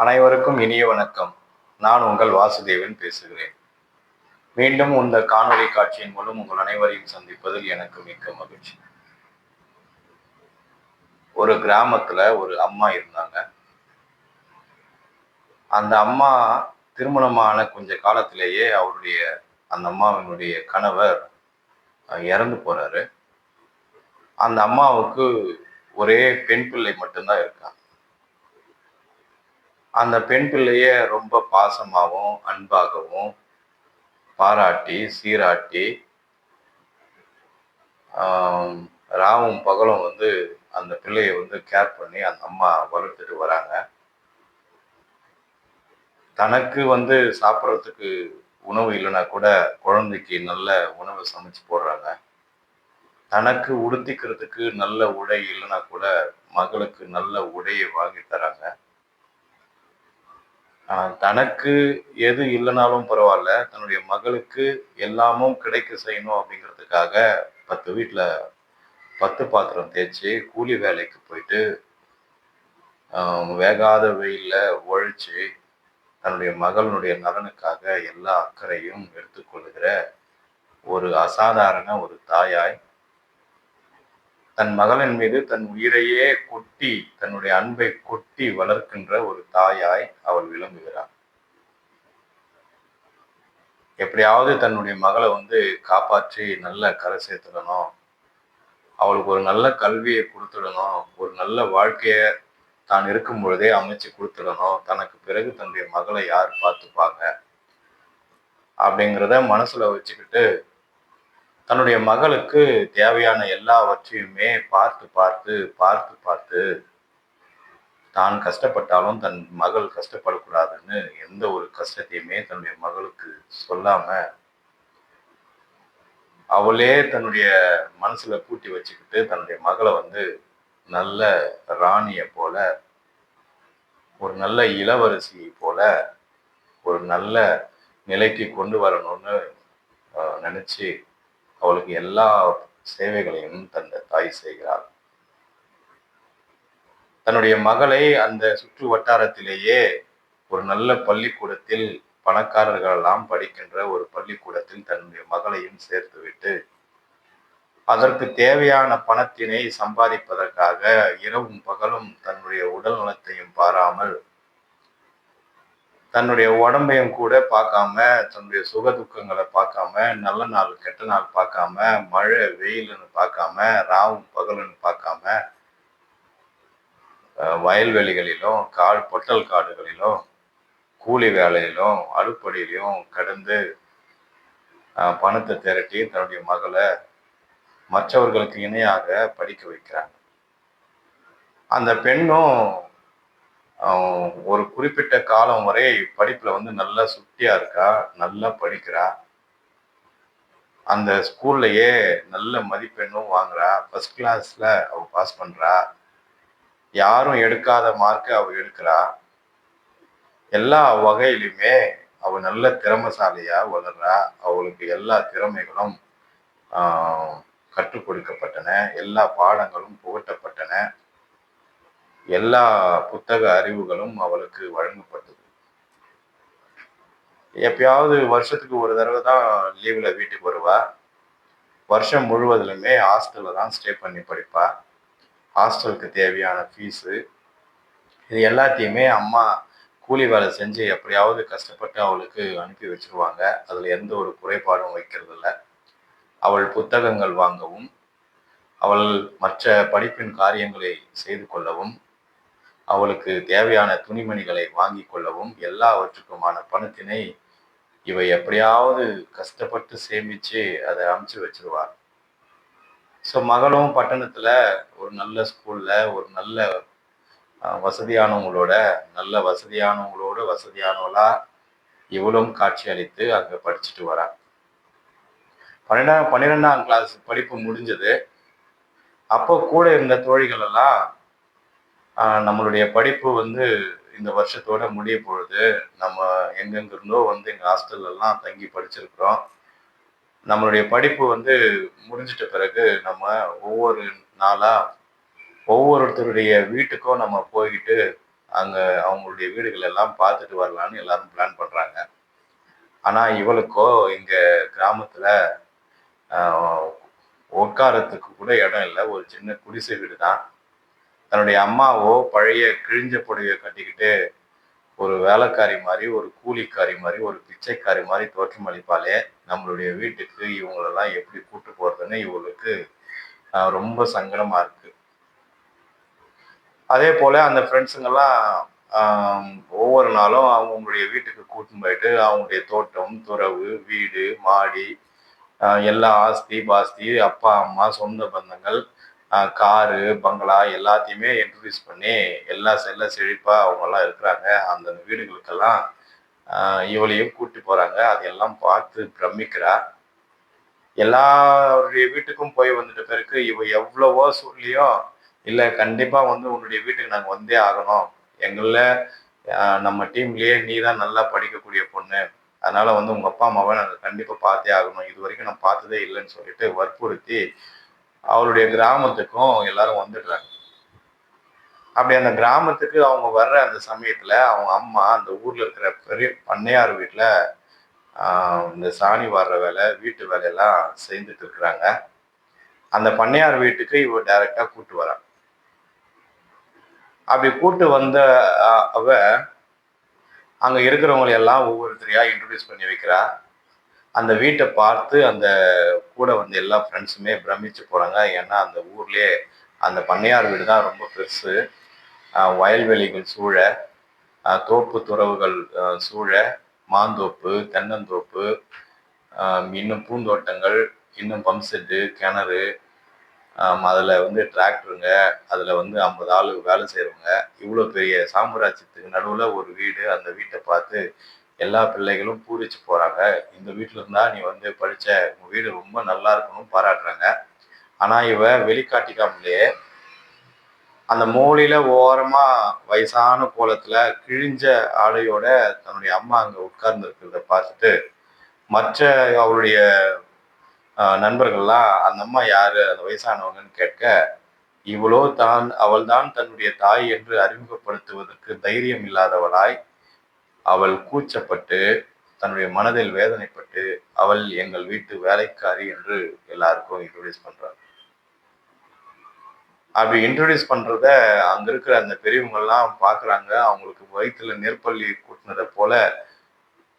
அனைவருக்கும் இனிய வணக்கம். நான் உங்கள் வாசுதேவன் பேசுகிறேன். மீண்டும் இந்த காணொளி காட்சியின் மூலம் உங்கள் அனைவரையும் சந்திப்பதில் எனக்கு மிக்க மகிழ்ச்சி. ஒரு கிராமத்துல ஒரு அம்மா இருந்தாங்க. அந்த அம்மா திருமணமான கொஞ்ச காலத்திலேயே அந்த அம்மாவினுடைய கணவர் இறந்து போறாரு. அந்த அம்மாவுக்கு ஒரே பெண் பிள்ளை மட்டும்தான் இருக்காங்க. அந்த பெண் பிள்ளைய ரொம்ப பாசமாகவும் அன்பாகவும் பாராட்டி சீராட்டி ராவும் பகலும் அந்த பிள்ளையை கேர் பண்ணி அந்த அம்மா வளர்த்துட்டு வராங்க. தனக்கு சாப்பிட்றதுக்கு உணவு இல்லைன்னா கூட குழந்தைக்கு நல்ல உணவு சமைச்சு போடுறாங்க. தனக்கு உடுத்திக்கிறதுக்கு நல்ல உடை இல்லைன்னா கூட மகளுக்கு நல்ல உடையை வாங்கி தராங்க. தனக்கு எது இல்லைனாலும் பரவாயில்ல, தன்னுடைய மகளுக்கு எல்லாமும் கிடைக்க செய்யணும் அப்படிங்கிறதுக்காக 10 வீட்டில் 10 பாத்திரம் தேய்ச்சி கூலி வேலைக்கு போயிட்டு வேகாத வெயில்ல உழைச்சி தன்னுடைய மகளுடைய நலனுக்காக எல்லா அக்கறையும் எடுத்துக்கொள்கிற ஒரு அசாதாரண ஒரு தாயாய், தன் மகளின் மீது தன் உயிரையே கொட்டி தன்னுடைய அன்பை கொட்டி வளர்க்கின்ற ஒரு தாயாய் அவள் விளங்குகிறாள். எப்படியாவது தன்னுடைய மகளை காப்பாற்றி நல்ல கரை சேர்த்துடணும், அவளுக்கு ஒரு நல்ல கல்வியை கொடுத்துடணும், ஒரு நல்ல வாழ்க்கையை தான் இருக்கும் பொழுதே அமைச்சு கொடுத்துடணும், தனக்கு பிறகு தன்னுடைய மகளை யார் பார்த்துப்பாங்க அப்படிங்கிறத மனசுல வச்சுக்கிட்டு தன்னுடைய மகளுக்கு தேவையான எல்லாவற்றையுமே பார்த்து பார்த்து பார்த்து பார்த்து தான் கஷ்டப்பட்டாலும் தன் மகள் கஷ்டப்படக்கூடாதுன்னு எந்த ஒரு கஷ்டத்தையுமே தன்னுடைய மகளுக்கு சொல்லாம அவளே தன்னுடைய மனசுல பூட்டி வச்சுக்கிட்டு தன்னுடைய மகளை நல்ல ராணியை போல, ஒரு நல்ல இளவரசியை போல ஒரு நல்ல நிலைக்கு கொண்டு வரணும்னு நினைச்சு அவளுக்கு எல்லா சேவைகளையும் தந்த தாய் செய்கிறாள். தன்னுடைய மகளை அந்த சுற்று வட்டாரத்திலேயே ஒரு நல்ல பள்ளிக்கூடத்தில், பணக்காரர்கள் எல்லாம் படிக்கின்ற ஒரு பள்ளிக்கூடத்தில் தன்னுடைய மகளையும் சேர்த்து விட்டு அதற்கு தேவையான பணத்தினை சம்பாதிப்பதற்காக இரவும் பகலும் தன்னுடைய உடல் நலத்தையும் பாராமல், தன்னுடைய உடம்பையும் கூட பார்க்காம, தன்னுடைய சுக துக்கங்களை பார்க்காம, நல்ல நாள் கெட்ட நாள் பார்க்காம, மழை வெயில்னு பார்க்காம, ராவும் பகலுன்னு பார்க்காம, வயல்வெளிகளிலும் பொட்டல் காடுகளிலும் கூலி வேலையிலும் அடுப்படியிலும் கடந்து பணத்தை திரட்டி தன்னுடைய மகளை மற்றவர்களுக்கு இணையாக படிக்க வைக்கிறாங்க. அந்த பெண்ணும் ஒரு குறிப்பிட்ட காலம் வரை படிப்புல நல்லா சுட்டியா இருக்கா, நல்லா படிக்கிறா, அந்த ஸ்கூல்லையே நல்ல மதிப்பெண்ணும் வாங்குறா, ஃபர்ஸ்ட் கிளாஸ்ல அவ பாஸ் பண்றா, யாரும் எடுக்காத மார்க்கை அவ எடுக்கிறா. எல்லா வகையிலுமே அவ நல்ல திறமைசாலியா வளர்றா. அவளுக்கு எல்லா திறமைகளும் கற்றுக் கொடுக்கப்பட்டன, எல்லா பாடங்களும் புகட்டப்பட்டன, எல்லா புத்தக அறிவுகளும் அவளுக்கு வழங்கப்பட்டது. எப்பயாவது வருஷத்துக்கு ஒரு தடவை தான் லீவ்ல வீட்டுக்கு வருவா. வருஷம் முழுவதிலுமே ஹாஸ்டல்ல தான் ஸ்டே பண்ணி படிப்பா. ஹாஸ்டலுக்கு தேவையான ஃபீஸு இது எல்லாத்தையுமே அம்மா கூலி வேலை செஞ்சு எப்படியாவது கஷ்டப்பட்டு அவளுக்கு அனுப்பி வச்சிருவாங்க. அதுல எந்த ஒரு குறைபாடும் வைக்கிறது இல்லை. அவள் புத்தகங்கள் வாங்கவும், அவள் மற்ற படிப்பின் காரியங்களை செய்து கொள்ளவும், அவளுக்கு தேவையான துணிமணிகளை வாங்கி கொள்ளவும் எல்லாவற்றுக்குமான பணத்தினை இவை எப்படியாவது கஷ்டப்பட்டு சேமிச்சு அதை அமைச்சு வச்சிருவார். ஸோ மகளும் பட்டணத்துல ஒரு நல்ல ஸ்கூல்ல ஒரு நல்ல வசதியானவங்களோட வசதியானவளா இவளும் காட்சி அளித்து அங்க படிச்சுட்டு வரா. 12ஆம் கிளாஸ் படிப்பு முடிஞ்சது. அப்போ கூட இருந்த தோழிகள் எல்லாம் நம்மளுடைய படிப்பு இந்த வருஷத்தோட முடிய பொழுது, நம்ம எங்கெங்கிருந்தோ எங்க ஹாஸ்டல்ல எல்லாம் தங்கி படிச்சிருக்கிறோம், நம்மளுடைய படிப்பு முடிஞ்சிட்ட பிறகு நம்ம ஒவ்வொரு நாளா ஒவ்வொருத்தருடைய வீட்டுக்கும் நம்ம போய்கிட்டு அங்க அவங்களுடைய வீடுகள் எல்லாம் பார்த்துட்டு வரலான்னு எல்லாரும் பிளான் பண்றாங்க. ஆனா இவளுக்கோ இங்க கிராமத்துல ஆஹ், உட்காரத்துக்கு கூட இடம் இல்லை. ஒரு சின்ன குடிசை வீடு தான். தன்னுடைய அம்மாவோ பழைய கிழிஞ்ச புடவைய கட்டிக்கிட்டு ஒரு வேலைக்காரி மாதிரி, ஒரு கூலிக்காரி மாதிரி, ஒரு பிச்சைக்காரி மாதிரி தோற்றமளிப்பாளே, நம்மளுடைய வீட்டுக்கு இவங்களெல்லாம் எப்படி கூட்டு போறதுன்னு இவளுக்கு ரொம்ப சங்கடமா இருக்கு. அதே போல அந்த ஃப்ரெண்ட்ஸுங்கெல்லாம் ஆஹ், ஒவ்வொரு நாளும் அவங்களுடைய வீட்டுக்கு கூட்டின்னு போயிட்டு அவங்களுடைய தோட்டம், துறவு, வீடு, மாடி, எல்லா ஆஸ்தி பாஸ்தி, அப்பா அம்மா, சொந்த பந்தங்கள், காரு, பங்களா எல்லாத்தையுமே இன்ட்ரடியூஸ் பண்ணி எல்லா செல்ல செழிப்பா அவங்கெல்லாம் இருக்கிறாங்க. அந்த வீடுகளுக்கெல்லாம் இவளையும் கூட்டி போறாங்க. அதையெல்லாம் பார்த்து பிரமிக்கிறா. எல்லாருடைய வீட்டுக்கும் போய் வந்துட்ட பிறகு இவ எவ்வளவோ சொல்லியும், இல்ல கண்டிப்பா வந்து உன்னுடைய வீட்டுக்கு நாங்க வந்தே ஆகணும். எங்கள்ல நம்ம டீம்லயே நீ தான் நல்லா படிக்கக்கூடிய பொண்ணு. அதனால வந்து உங்க அப்பா அம்மாவை நாங்க கண்டிப்பா பார்த்தே ஆகணும். இது வரைக்கும் நான் பார்த்ததே இல்லைன்னு சொல்லிட்டு வற்புறுத்தி அவளுடைய கிராமத்துக்கும் எல்லாரும் வந்துடுறாங்க. அப்படி அந்த கிராமத்துக்கு அவங்க வர்ற அந்த சமயத்துல அவங்க அம்மா அந்த ஊர்ல இருக்கிற பெரிய பண்ணையார் வீட்டுல இந்த சாணி வார்ற வேலை, வீட்டு வேலையெல்லாம் செய்துட்டு இருக்கிறாங்க. அந்த பண்ணையார் வீட்டுக்கு இவ டைரக்டா கூட்டு வரா. அப்படி கூட்டு வந்த அவ அங்க இருக்கிறவங்களை எல்லாம் ஒவ்வொருத்தரையா இன்ட்ரடியூஸ் பண்ணி வைக்கிறா. அந்த வீட்டை பார்த்து அந்த கூட வந்த எல்லா ஃப்ரெண்ட்ஸுமே பிரமிச்சு போறாங்க. ஏன்னா அந்த ஊர்லயே அந்த பண்ணையார் வீடு தான் ரொம்ப பெருசு. வயல்வெளிகள் சூழ, தோப்பு துறவுகள் சூழ, மாந்தோப்பு, தென்னந்தோப்பு, இன்னும் பூந்தோட்டங்கள், இன்னும் பம்ப் செட்டு, கிணறு, அதில் வந்து டிராக்டருங்க, அதில் வந்து 50 ஆள் வேலை செய்கிறவங்க, இவ்வளோ பெரிய சாம்ராஜ்யத்துக்கு நடுவில் ஒரு வீடு. அந்த வீட்டை பார்த்து எல்லா பிள்ளைகளும் பூரிச்சு போகிறாங்க. இந்த வீட்டில் இருந்தால் நீ வந்து படித்த உங்கள் வீடு ரொம்ப நல்லா இருக்கணும்னு பாராட்டுறாங்க. ஆனால் இவ வெளிக்காட்டிக்காமலே அந்த மூலையில ஓரமா வயசான கோலத்துல கிழிஞ்ச ஆடையோட தன்னுடைய அம்மா அங்க உட்கார்ந்து இருக்கிறத பார்த்துட்டு மற்ற அவருடைய நண்பர்கள்லாம் அந்த அம்மா யாரு, அந்த வயசானவங்கன்னு கேட்க, இவளோ தான் அவள் தான் தன்னுடைய தாய் என்று அறிமுகப்படுத்துவதற்கு தைரியம் இல்லாதவளாய் அவள் கூச்சப்பட்டு தன்னுடைய மனதில் வேதனைப்பட்டு அவள் எங்கள் வீட்டு வேலைக்காரி என்று எல்லாருக்கும் இன்ட்ரோடியூஸ் பண்றாள். அப்படி இன்ட்ரோடியூஸ் பண்றத அங்க இருக்கிற அந்த பெரியவங்க எல்லாம் பாக்குறாங்க. அவங்களுக்கு வயிற்றுல நெற்பள்ளி கூட்டினதை போல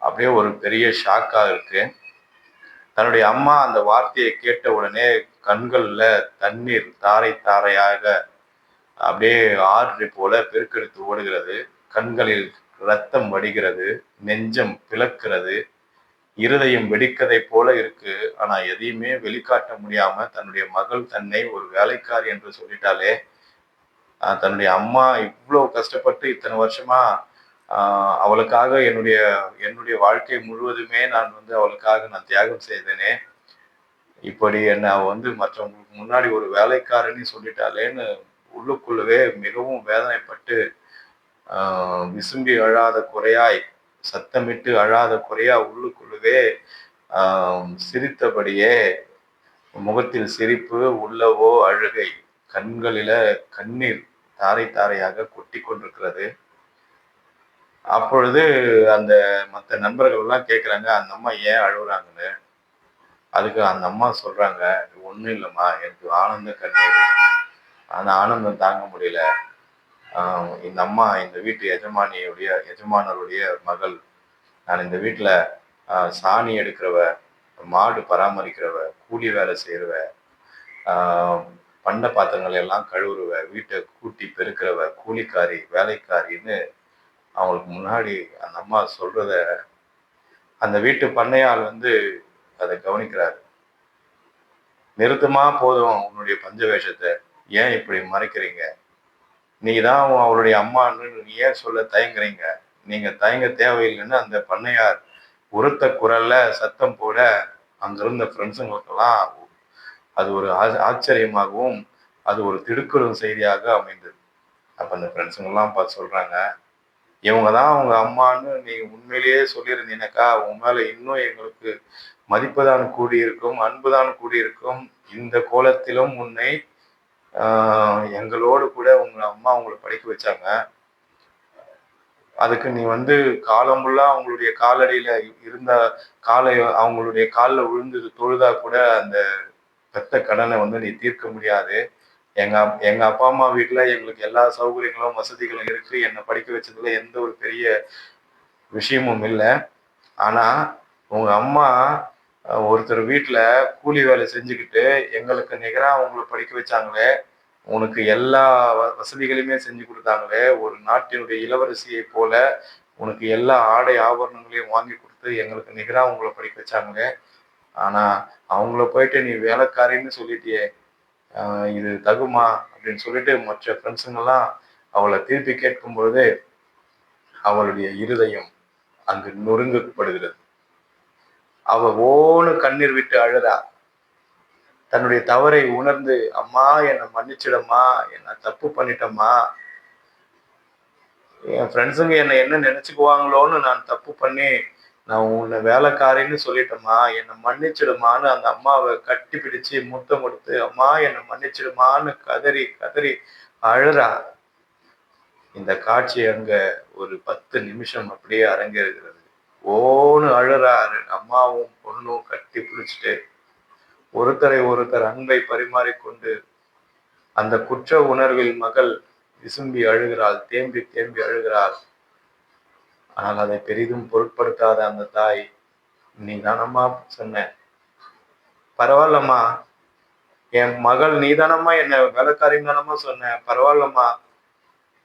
அப்படியே ஒரு பெரிய ஷாக்கா இருக்கு. தன்னுடைய அம்மா அந்த வார்த்தையை கேட்ட உடனே கண்கள்ல தண்ணீர் தாரை தாரையாக அப்படியே ஆறு போல பெருக்கெடுத்து ஓடுகிறது. கண்களில் ரத்தம் வடிகிறது, நெஞ்சம் பிளக்கிறது, இருதயம் வெடிக்கதை போல இருக்கு. ஆனா எதையுமே வெளிக்காட்ட முடியாம தன்னுடைய மகள் தன்னை ஒரு வேலைக்காரி என்று சொல்லிட்டாலே, தன்னுடைய அம்மா இவ்வளவு கஷ்டப்பட்டு இத்தனை வருஷமா அவளுக்காக என்னுடைய என்னுடைய வாழ்க்கை முழுவதுமே நான் வந்து அவளுக்காக நான் தியாகம் செய்தேனே, இப்படி என்ன அவ வந்து மற்றவங்களுக்கு முன்னாடி ஒரு வேலைக்காரன்னு சொல்லிட்டாலேன்னு உள்ளுக்குள்ளவே மிகவும் வேதனைப்பட்டு விசும்பி அழாத குறையாய், சத்தமிட்டு அழாத குறையா உள்ளுக்குள்ளவே சிரித்தபடியே, முகத்தில் சிரிப்பு, உள்ளவோ அழுகை, கண்களில கண்ணீர் தாரை தாரையாக கொட்டி கொண்டிருக்கிறது. அப்பொழுது அந்த மற்ற நண்பர்கள் எல்லாம் கேட்குறாங்க, அந்த அம்மா ஏன் அழுகுறாங்கன்னு. அதுக்கு அந்த அம்மா சொல்றாங்க, ஒன்றும் இல்லைம்மா, எனக்கு ஆனந்த கண்ணீர், அந்த ஆனந்தம் தாங்க முடியல. இந்த அம்மா இந்த வீட்டு எஜமானருடைய மகள். நான் இந்த வீட்டில் சாணி எடுக்கிறவ, மாடு பராமரிக்கிறவ, கூலி வேலை செய்கிறவ, பண்ட பாத்திரங்கள் எல்லாம் கழுவுறவ, வீட்டை கூட்டி பெருக்கிறவ, கூலிக்காரி, வேலைக்காரின்னு அவங்களுக்கு முன்னாடி அந்த அம்மா சொல்றத அந்த வீட்டு பண்ணையாள் வந்து அதை கவனிக்கிறாரு. நிறுத்தமா போதும் உன்னுடைய பஞ்ச வேஷத்தை, ஏன் இப்படி மறைக்கிறீங்க? நீங்க தான் அவளுடைய அம்மான்னு நீ ஏன் சொல்ல தயங்குறீங்க? நீங்க தயங்க தேவையில்லைன்னு அந்த பண்ணையார் உரத்த குரல்ல சத்தம் போட அங்கிருந்த ஃப்ரெண்ட்ஸுங்களுக்கெல்லாம் அது ஒரு ஆச்சரியமாகவும் அது ஒரு திடுக்கிடும் செய்தியாக அமைந்தது. அப்ப அந்த ஃப்ரெண்ட்ஸுங்கெல்லாம் பார்த்து சொல்றாங்க, இவங்க தான் அவங்க அம்மான்னு நீ உண்மையிலேயே சொல்லியிருந்தீனாக்கா உன் மேல இன்னும் எங்களுக்கு மதிப்புதான் கூடியிருக்கும், அன்புதான் கூடியிருக்கும். இந்த கோலத்திலும் உன்னை எங்களோடு கூட உங்க அம்மா உங்களை படிக்க வச்சாங்க. அதுக்கு நீ வந்து காலம் ஃபுல்லா அவங்களுடைய காலடியில இருந்த காலை அவங்களுடைய காலில் விழுந்து தொழுதா கூட அந்த பெத்த கடனை வந்து நீ தீர்க்க முடியாது. எங்க எங்க அப்பா அம்மா வீட்டுல எங்களுக்கு எல்லா சௌகரியங்களும் வசதிகளும் இருக்கு. என்னை படிக்க வச்சதுல எந்த ஒரு பெரிய விஷயமும் இல்லை. ஆனா உங்க அம்மா ஒருத்தர் வீட்டுல கூலி வேலை செஞ்சுக்கிட்டு எங்களுக்கு நிகரா அவங்களை படிக்க வச்சாங்களே, உனக்கு எல்லா வசதிகளையுமே செஞ்சு கொடுத்தாங்களே, ஒரு நாட்டினுடைய இளவரசியை போல உனக்கு எல்லா ஆடை ஆபரணங்களையும் வாங்கி கொடுத்து எங்களுக்கு நிகரா உங்களை படிக்க வச்சாங்களே. ஆனா அவங்கள போயிட்டு நீ வேலைக்காரின்னு சொல்லிட்டியே, இது தகுமா அப்படின்னு சொல்லிட்டு மற்ற ஃப்ரெண்ட்ஸுங்கெல்லாம் அவளை திருப்பி கேட்கும்பொழுது அவளுடைய இருதயம் அங்கு நொறுங்கப்படுகிறது. அவ ஓன்னு கண்ணீர் விட்டு அழுதா. தன்னுடைய தவறை உணர்ந்து, அம்மா என்னை மன்னிச்சிடம்மா, என்ன தப்பு பண்ணிட்டம்மா, என் ஃப்ரெண்ட்ஸுங்க என்னை என்ன நினைச்சுக்குவாங்களோன்னு நான் தப்பு பண்ணி நான் உன்னை வேலைக்காரின்னு சொல்லிட்டேம்மா, என்னை மன்னிச்சிடுமான்னு அந்த அம்மாவை கட்டி பிடிச்சு முத்தம் கொடுத்து, அம்மா என்னை மன்னிச்சிடுமான்னு கதறி கதறி அழுறா. இந்த காட்சி அங்க ஒரு 10 நிமிஷம் அப்படியே அரங்கேறுகிறது. ஓன்னு அழுறாரு. அம்மாவும் பொண்ணும் கட்டி பிடிச்சிட்டு ஒருத்தரை ஒருத்தர் அன்பை பரிமாறிக்கொண்டு அந்த குற்ற உணர்வில் மகள் விசும்பி அழுகிறாள், தேம்பி தேம்பி அழுகிறாள். ஆனால் அதை பெரிதும் பொருட்படுத்தாத அந்த தாய், நீ தானம்மா சொன்ன, பரவாயில்லம்மா, என் மகள் நீ தானம்மா என்ன வேலைக்காரின்னு தானம்மா சொன்ன, பரவாயில்லம்மா,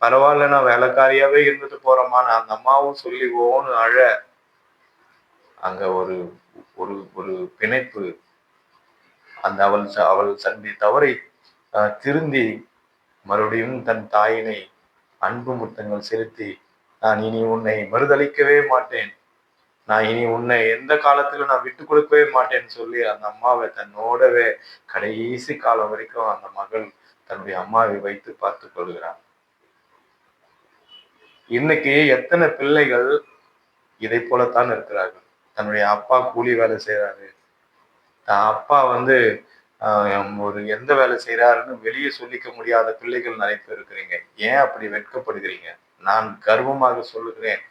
பரவாயில்ல நான் வேலைக்காரியாவே இருந்துட்டு போறேம்மான்னு அந்த அம்மாவும் சொல்லி ஓன்னு அழ, அங்க ஒரு ஒரு ஒரு பிணைப்பு. அந்த அவள் தன்னுடைய தவறை திருந்தி மறுபடியும் தன் தாயினை அன்பு முத்தங்கள் செலுத்தி, நான் இனி உன்னை மறுதளிக்கவே மாட்டேன், நான் இனி உன்னை எந்த காலத்துல நான் விட்டு கொடுக்கவே மாட்டேன்னு சொல்லி அந்த அம்மாவை தன்னோடவே கடைசி காலம் வரைக்கும் அந்த மகள் தன்னுடைய அம்மாவை வைத்து பார்த்து கொள்கிறான். இன்னைக்கு எத்தனை பிள்ளைகள் இதை போலத்தான் இருக்கிறார்கள். தன்னுடைய அப்பா கூலி வேலை செய்யறாரு, தான் அப்பா வந்து ஒரு எந்த வேலை செய்யறாருன்னு வெளியே சொல்லிக்க முடியாத பிள்ளைகள் நிறைய பேர் இருக்கிறீங்க. ஏன் அப்படி வெட்கப்படுகிறீங்க? நான் கர்வமாக சொல்லுகிறேன்,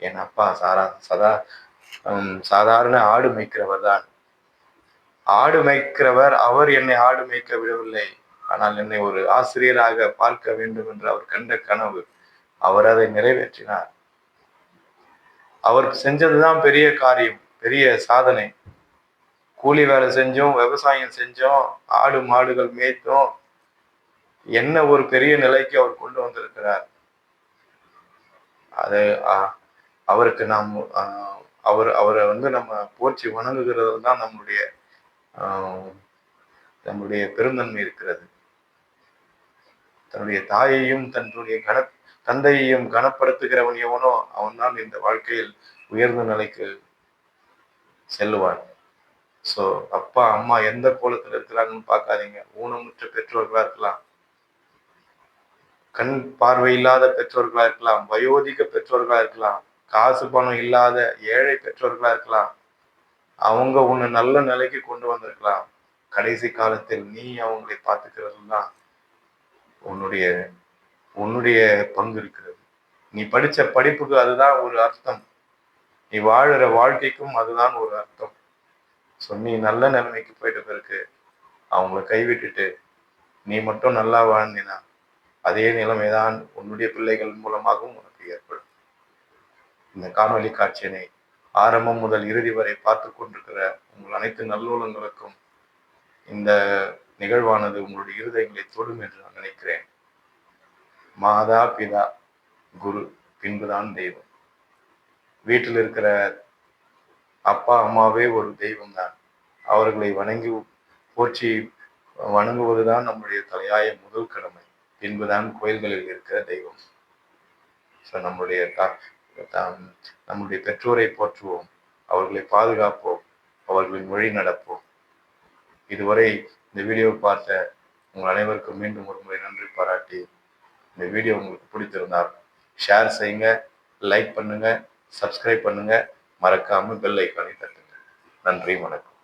என் அப்பா சாதாரண ஆடு மேய்க்கிறவர் தான். ஆடு மேய்க்கிறவர். அவர் என்னை ஆடு மேய்க்க விடவில்லை, ஆனால் என்னை ஒரு ஆசிரியராக பார்க்க வேண்டும் என்று அவர் கண்ட கனவு. அவர் அதை நிறைவேற்றினார். அவருக்கு செஞ்சதுதான் பெரிய காரியம், பெரிய சாதனை. கூலி வேலை செஞ்சோம், விவசாயம் செஞ்சோம், ஆடு மாடுகள் மேய்த்தோம், என்ன ஒரு பெரிய நிலைக்கு அவர் கொண்டு வந்திருக்கிறார். அது அவருக்கு நாம் அவரை வந்து நம்ம போற்றி வணங்குகிறது தான் நம்முடைய பெருந்தன்மை இருக்கிறது. தன்னுடைய தாயையும் தன்னுடைய தந்தையையும் கனப்படுத்துகிறவன் எவனோ அவன் தான் இந்த வாழ்க்கையில் உயர்ந்த நிலைக்கு செல்லுவான். ஸோ அப்பா அம்மா எந்த கோலத்தில் இருக்கிறாங்கன்னு பார்க்காதீங்க. ஊனமுற்ற பெற்றோர்களா இருக்கலாம், கண் பார்வை இல்லாத பெற்றோர்களா இருக்கலாம், வயோதிக பெற்றோர்களா இருக்கலாம், காசு பணம் இல்லாத ஏழை பெற்றோர்களா இருக்கலாம். அவங்க உன்னை நல்ல நிலைக்கு கொண்டு வந்திருக்கலாம். கடைசி காலத்தில் நீ அவங்களை பார்த்துக்கிறது தான் உன்னுடைய உன்னுடைய பங்கு இருக்கிறது. நீ படிச்ச படிப்புக்கு அதுதான் ஒரு அர்த்தம், நீ வாழுற வாழ்க்கைக்கும் அதுதான் ஒரு அர்த்தம். ஸோ நீ நல்ல நிலைமைக்கு போயிட்ட பிறகு அவங்கள கைவிட்டுட்டு நீ மட்டும் நல்லா வாழ்ந்தினா அதே நிலைமைதான் உன்னுடைய பிள்ளைகள் மூலமாகவும் உனக்கு ஏற்படும். இந்த காணொலி காட்சியினை ஆரம்பம் முதல் இறுதி வரை பார்த்து கொண்டிருக்கிற உங்கள் அனைத்து நல்லுள்ளங்களுக்கும் இந்த நிகழ்வானது உங்களுடைய இருதயங்களை தொடும் என்று நான் நினைக்கிறேன். மாதா பிதா குரு பின்புதான் தெய்வம். வீட்டில் இருக்கிற அப்பா அம்மாவே ஒரு தெய்வம் தான். அவர்களை வணங்கி போற்றி வணங்குவதுதான் நம்முடைய தலையாய முதல் கடமை. பின்புதான் கோயில்களில் இருக்கிற தெய்வம். ஸோ நம்முடைய பெற்றோரை போற்றுவோம், அவர்களை பாதுகாப்போம், அவர்களின் வழி நடப்போம். இதுவரை இந்த வீடியோ பார்த்த உங்கள் அனைவருக்கும் மீண்டும் ஒரு முறை நன்றி பாராட்டி, இந்த வீடியோ உங்களுக்கு பிடித்திருந்தால் ஷேர் செய்யுங்க, லைக் பண்ணுங்க, சப்ஸ்கிரைப் பண்ணுங்க, மறக்காம பெல் ஐக்கானை தட்டுங்க. நன்றி, வணக்கம்.